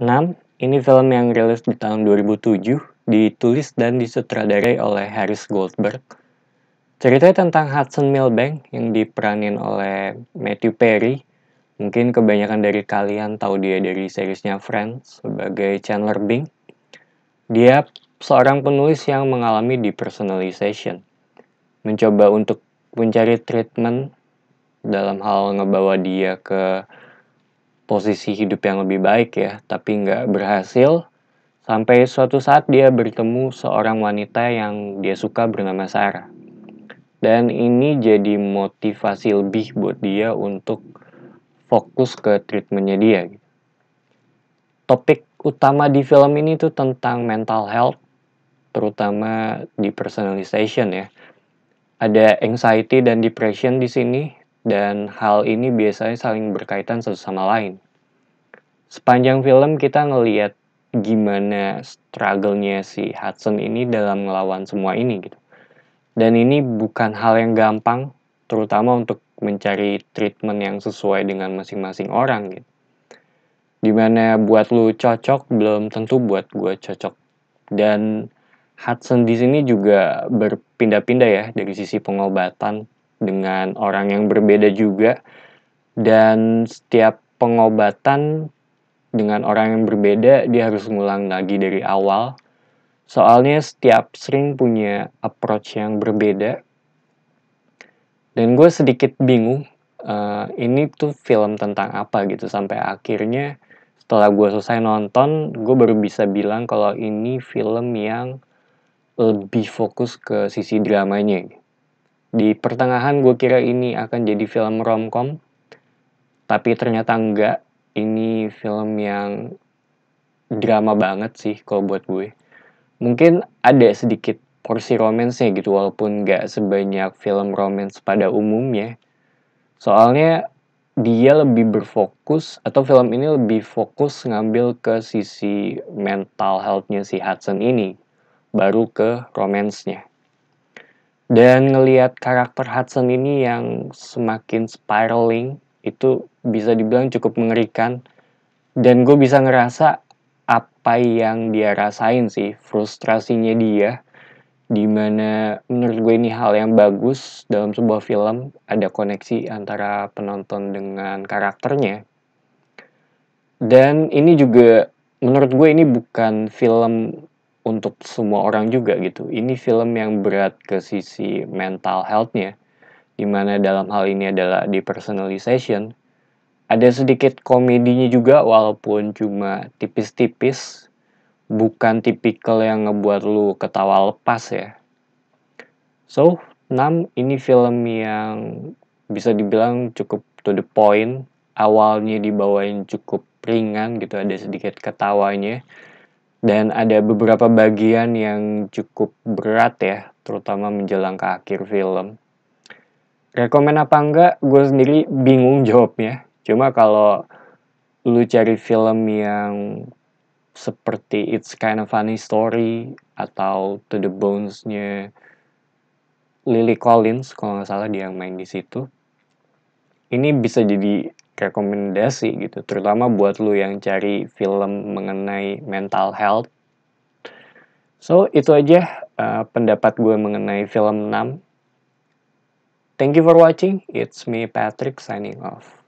6. Ini film yang rilis di tahun 2007, ditulis dan disutradarai oleh Harris Goldberg. Ceritanya tentang Hudson Milbank yang diperanin oleh Matthew Perry. Mungkin kebanyakan dari kalian tahu dia dari seriesnya Friends sebagai Chandler Bing. Dia seorang penulis yang mengalami depersonalization. Mencoba untuk mencari treatment dalam hal ngebawa dia ke posisi hidup yang lebih baik ya, tapi nggak berhasil. Sampai suatu saat dia bertemu seorang wanita yang dia suka bernama Sarah. Dan ini jadi motivasi lebih buat dia untuk fokus ke treatmentnya dia. Topik utama di film ini tuh tentang mental health, terutama depersonalization ya. Ada anxiety dan depression di sini, dan hal ini biasanya saling berkaitan satu sama lain. Sepanjang film kita ngelihat gimana struggle-nya si Hudson ini dalam ngelawan semua ini gitu. Dan ini bukan hal yang gampang, terutama untuk mencari treatment yang sesuai dengan masing-masing orang gitu. Dimana buat lu cocok, belum tentu buat gue cocok. Dan Hudson di sini juga berpindah-pindah ya dari sisi pengobatan dengan orang yang berbeda juga. Dan setiap pengobatan dengan orang yang berbeda, dia harus ngulang lagi dari awal. Soalnya setiap sering punya approach yang berbeda. Dan gue sedikit bingung, ini tuh film tentang apa gitu. Sampai akhirnya setelah gue selesai nonton, gue baru bisa bilang kalau ini film yang lebih fokus ke sisi dramanya. Di pertengahan gue kira ini akan jadi film romcom, tapi ternyata enggak. Ini film yang drama banget sih kalau buat gue. Mungkin ada sedikit porsi romansnya gitu, walaupun nggak sebanyak film romance pada umumnya. Soalnya dia lebih berfokus, atau film ini lebih fokus ngambil ke sisi mental health-nya si Hudson ini, baru ke romance-nya. Dan ngelihat karakter Hudson ini yang semakin spiraling, itu bisa dibilang cukup mengerikan. Dan gue bisa ngerasa apa yang dia rasain sih, frustrasinya dia. Dimana menurut gue ini hal yang bagus dalam sebuah film, ada koneksi antara penonton dengan karakternya. Dan ini juga menurut gue ini bukan film untuk semua orang juga gitu. Ini film yang berat ke sisi mental health-nya, dimana dalam hal ini adalah depersonalization. Ada sedikit komedinya juga walaupun cuma tipis-tipis, bukan tipikal yang ngebuat lu ketawa lepas ya. So, 6 ini film yang bisa dibilang cukup to the point. Awalnya dibawain cukup ringan gitu, ada sedikit ketawanya. Dan ada beberapa bagian yang cukup berat ya, terutama menjelang ke akhir film. Rekomen apa enggak, gue sendiri bingung jawabnya. Cuma kalau lu cari film yang seperti It's Kind of Funny Story atau To the Bones-nya Lily Collins, kalau nggak salah dia yang main di situ. Ini bisa jadi rekomendasi gitu, terutama buat lu yang cari film mengenai mental health. So, itu aja pendapat gue mengenai film 6. Thank you for watching. It's me, Patrick, signing off.